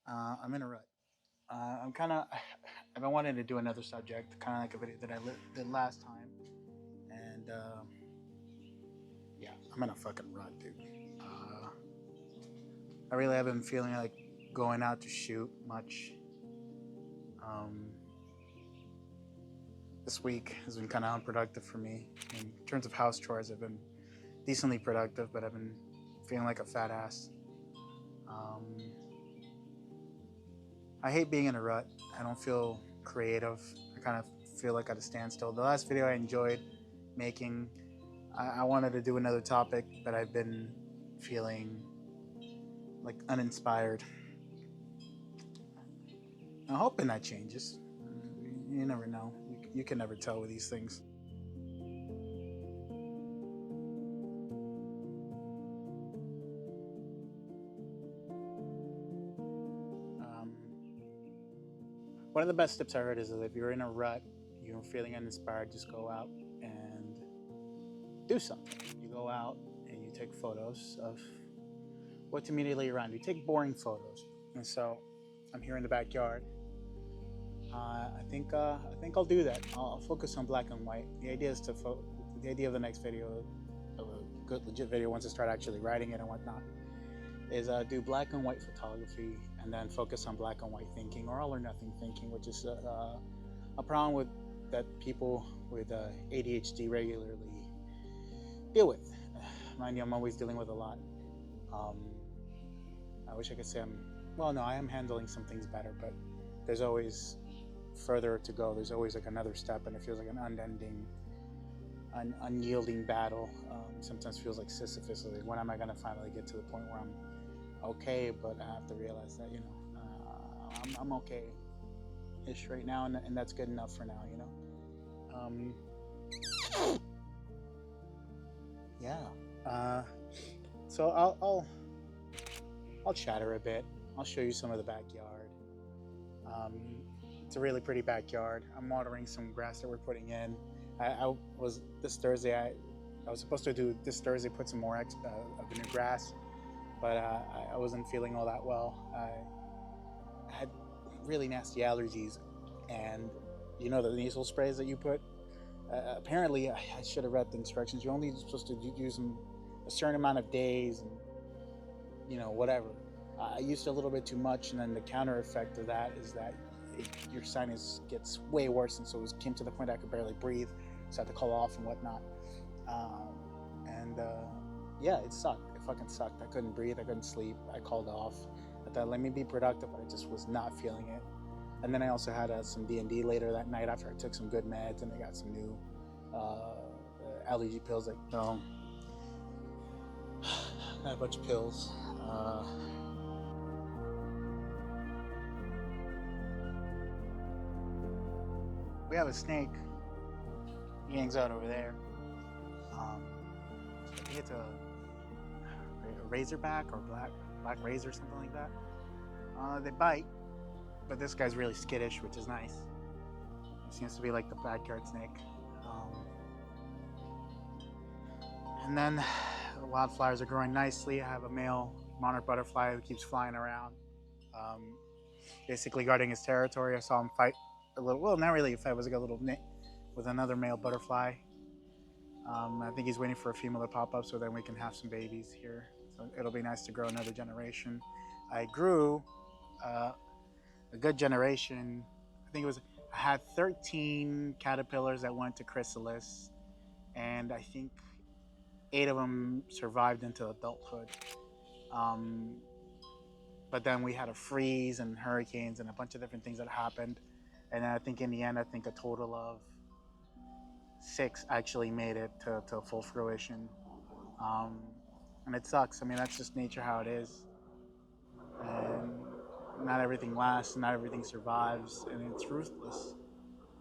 I'm in a rut. I'm kind of. I've been wanting to do another subject, kind of like a video that did last time, and yeah, I'm in a fucking rut, dude. Uh, I really haven't been feeling like going out to shoot much. Um, this week has been kind of unproductive for me. In terms of house chores, I've been decently productive, but I've been feeling like a fat ass. Um, I hate being in a rut. I don't feel creative. I kind of feel like at a standstill. The last video I enjoyed making, I wanted to do another topic, but I've been feeling like uninspired. I'm hoping that changes. You never know. You can never tell with these things. Um, One of the best tips I heard is that if you're in a rut, you're feeling uninspired, just go out and do something. You go out and you take photos of what's immediately around you. Take boring photos. And so I'm here in the backyard. I think I'll do that. I'll focus on black and white. The idea is the idea of the next video, of a good legit video once I start actually writing it and whatnot, is do black and white photography and then focus on black and white thinking or all or nothing thinking, which is a problem with that people with ADHD regularly deal with. Mind you, I'm always dealing with a lot. Um, I wish I could say no, I am handling some things better, but there's always further to go. There's always like another step, and it feels like an unending, unyielding battle. Sometimes feels like Sisyphus. Like, when am I going to finally get to the point where I'm okay? But I have to realize that, I'm okay-ish right now, and that's good enough for now, Yeah. So I'll chatter a bit. I'll show you some of the backyard. Um, it's a really pretty backyard. I'm watering some grass that we're putting in. I was this Thursday. I was supposed to do this Thursday, put some more of the new grass, but I wasn't feeling all that well. I had really nasty allergies, and the nasal sprays that you put. Apparently, I should have read the instructions. You're only supposed to use them a certain amount of days, and whatever. I used a little bit too much, and then the counter effect of that is that your sinus gets way worse, and so it came to the point I could barely breathe, so I had to call off and whatnot. And yeah, it sucked. It fucking sucked. I couldn't breathe. I couldn't sleep. I called off. I thought, let me be productive, but I just was not feeling it. And then I also had some D&D later that night after I took some good meds, and I got some new allergy pills. Like, no, I had a bunch of pills. We have a snake. He hangs out over there. I think it's a razorback or black razor, something like that. They bite, but this guy's really skittish, which is nice. He seems to be like the backyard snake. And then the wildflowers are growing nicely. I have a male monarch butterfly who keeps flying around, basically guarding his territory. I saw him fight a little. Well, not really a fight. It was like a little with another male butterfly. I think he's waiting for a female to pop up so then we can have some babies here. So it'll be nice to grow another generation. I grew a good generation. I had 13 caterpillars that went to chrysalis, and I think 8 of them survived into adulthood. But then we had a freeze and hurricanes and a bunch of different things that happened. And I think in the end, a total of 6 actually made it to full fruition. And it sucks. I mean, that's just nature how it is. And not everything lasts, not everything survives, and it's ruthless,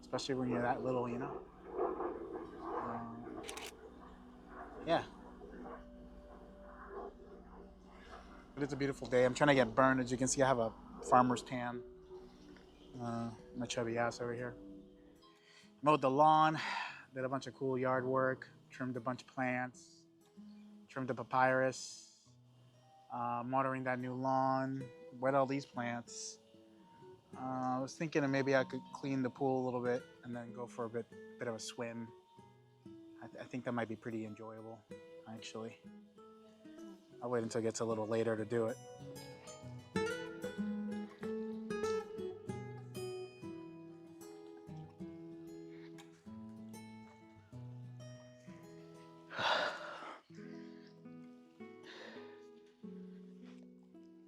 especially when you're that little, Yeah. But it's a beautiful day. I'm trying to get burned. As you can see, I have a farmer's tan. My chubby ass over here. Mowed the lawn, did a bunch of cool yard work, trimmed a bunch of plants, trimmed the papyrus, watering that new lawn, wet all these plants. I was thinking that maybe I could clean the pool a little bit and then go for a bit of a swim. I think that might be pretty enjoyable, actually. I'll wait until it gets a little later to do it.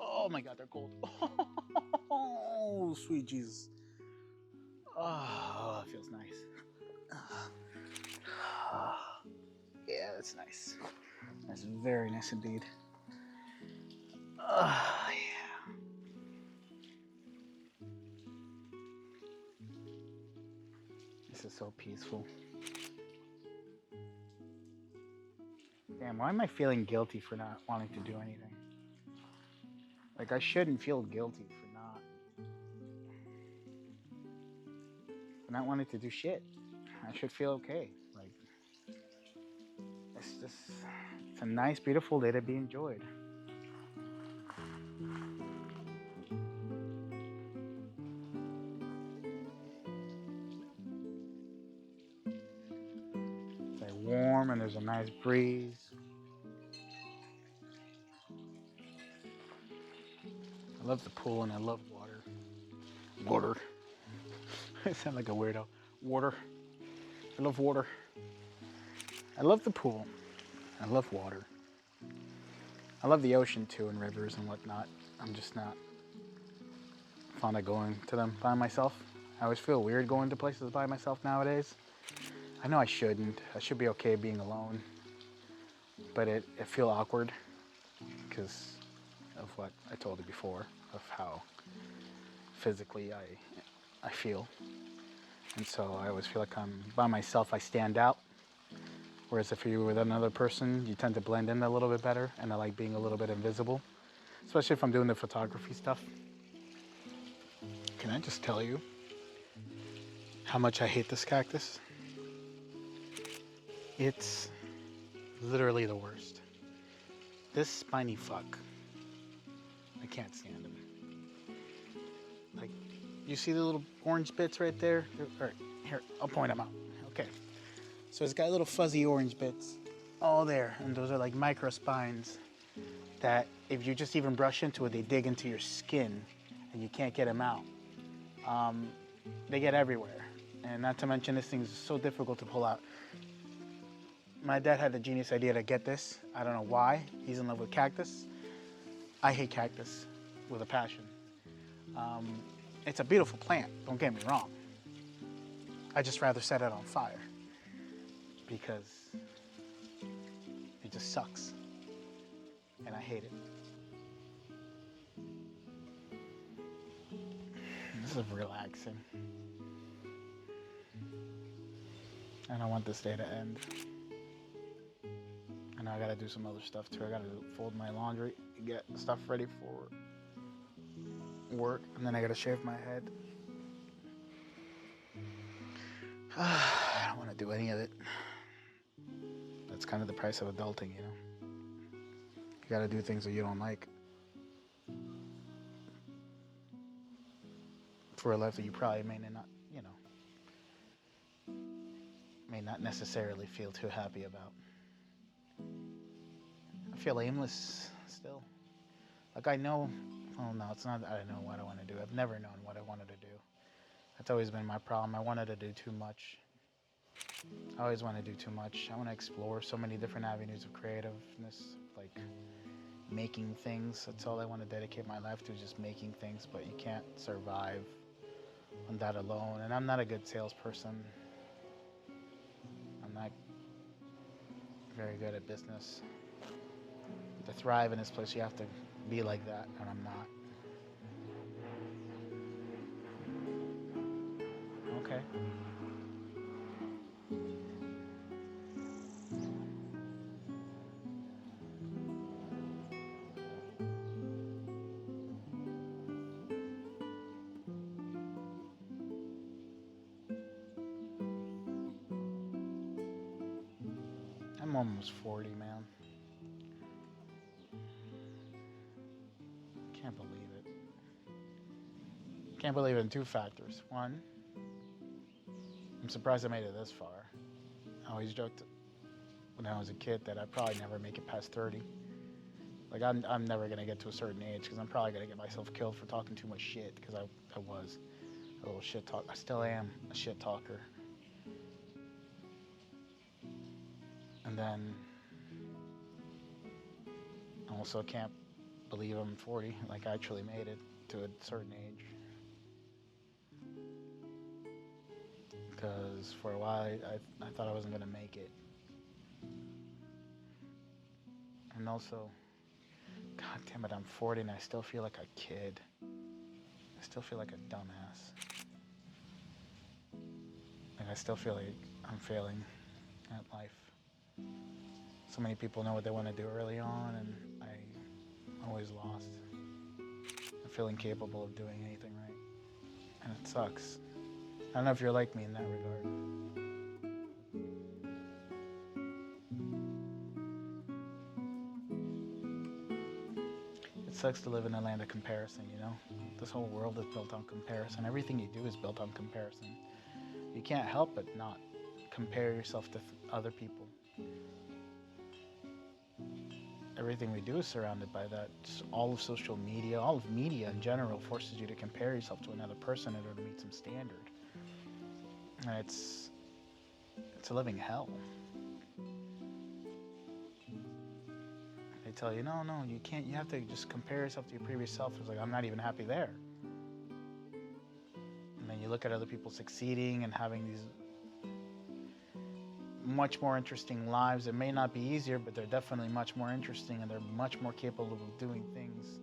Oh my God, they're cold. Oh, sweet Jesus. Oh, it feels nice. Yeah, that's nice. That's very nice indeed. Yeah. This is so peaceful. Damn, why am I feeling guilty for not wanting to do anything? Like, I shouldn't feel guilty for not wanting to do shit. I should feel okay. Like, it's a nice, beautiful day to be enjoyed. It's like warm and there's a nice breeze. I love the pool and I love water. Water. I sound like a weirdo. Water. I love water. I love the pool. I love water. I love the ocean too and rivers and whatnot. I'm just not fond of going to them by myself. I always feel weird going to places by myself nowadays. I know I shouldn't. I should be okay being alone. But it feels awkward because of what I told you before, of how physically I feel. And so I always feel like I'm by myself, I stand out. Whereas if you're with another person, you tend to blend in a little bit better, and I like being a little bit invisible, especially if I'm doing the photography stuff. Can I just tell you how much I hate this cactus? It's literally the worst. This spiny fuck. I can't stand him. Like, you see the little orange bits right there? All right, here, I'll point them out. Okay. So it's got little fuzzy orange bits all there, and those are like micro spines that if you just even brush into it, they dig into your skin and you can't get them out. They get everywhere, and not to mention this thing's so difficult to pull out. My dad had the genius idea to get this. I don't know why. He's in love with cactus. I hate cactus with a passion. It's a beautiful plant, don't get me wrong. I just rather set it on fire because it just sucks and I hate it. This is relaxing. And I want this day to end. I know I gotta do some other stuff too. I gotta fold my laundry, get stuff ready for work, and then I gotta shave my head. I don't want to do any of it. That's kind of the price of adulting, you know. You gotta do things that you don't like for a life that you probably may not, you know, may not necessarily feel too happy about. I feel aimless still. Like I know, oh no, it's not that I know what I want to do. I've never known what I wanted to do. That's always been my problem. I wanted to do too much. I always want to do too much. I want to explore so many different avenues of creativeness, like making things. That's all I want to dedicate my life to, is just making things, but you can't survive on that alone. And I'm not a good salesperson. I'm not very good at business. To thrive in this place, you have to be like that, and I'm not. Okay. I'm almost 40, man. Can't believe it. Can't believe it in two factors. One, I'm surprised I made it this far. I always joked when I was a kid that I'd probably never make it past 30. Like, I'm never going to get to a certain age because I'm probably going to get myself killed for talking too much shit, because I was a little shit talker. I still am a shit talker. And then I also can't believe I'm 40. Like, I actually made it to a certain age. Because for a while I thought I wasn't going to make it. And also, God damn it, I'm 40 and I still feel like a kid. I still feel like a dumbass. Like, I still feel like I'm failing at life. So many people know what they want to do early on, and I'm always lost. I feel incapable of doing anything right. And it sucks. I don't know if you're like me in that regard. It sucks to live in a land of comparison, you know? This whole world is built on comparison. Everything you do is built on comparison. You can't help but not compare yourself to other people. Everything we do is surrounded by that. All of social media, all of media in general forces you to compare yourself to another person in order to meet some standard. And it's a living hell. They tell you, no, you can't, you have to just compare yourself to your previous self. It's like, I'm not even happy there. And then you look at other people succeeding and having these much more interesting lives. It may not be easier, but they're definitely much more interesting, and they're much more capable of doing things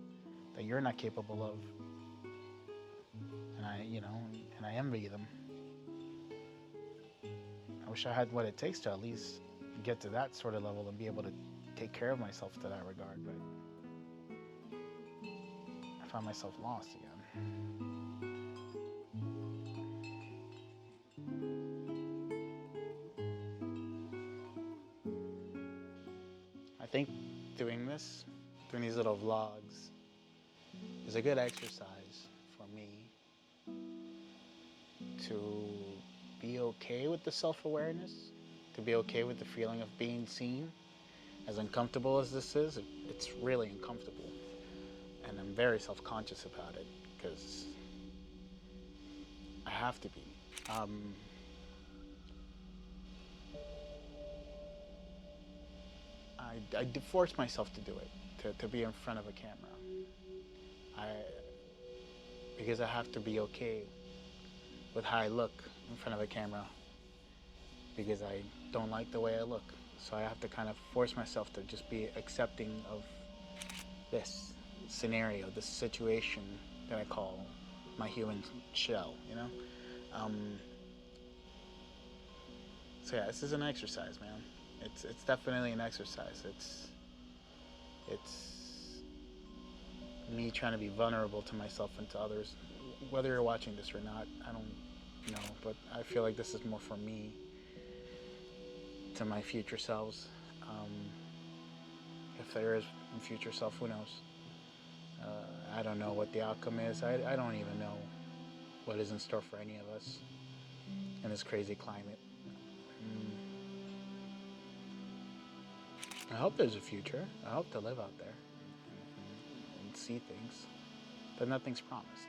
that you're not capable of. And I envy them. I wish I had what it takes to at least get to that sort of level and be able to take care of myself to that regard, but I found myself lost again. I think doing these little vlogs is a good exercise for me to be okay with the self-awareness, to be okay with the feeling of being seen. As uncomfortable as this is, it's really uncomfortable. And I'm very self-conscious about it, because I have to be. I force myself to do it, to be in front of a camera. Because I have to be okay with how I look in front of a camera, because I don't like the way I look. So I have to kind of force myself to just be accepting of this scenario, this situation that I call my human shell, you know? So yeah, this is an exercise, man. It's definitely an exercise. It's me trying to be vulnerable to myself and to others. Whether you're watching this or not, I don't know, but I feel like this is more for me, to my future selves. If there is a future self, who knows? I don't know what the outcome is. I don't even know what is in store for any of us in this crazy climate. I hope there's a future. I hope to live out there and see things, but nothing's promised,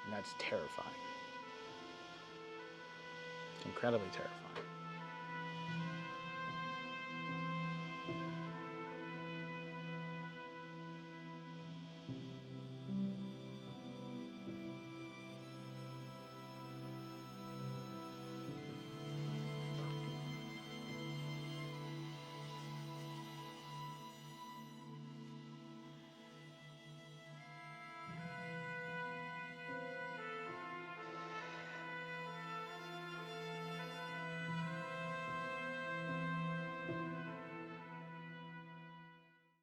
and that's terrifying. It's incredibly terrifying.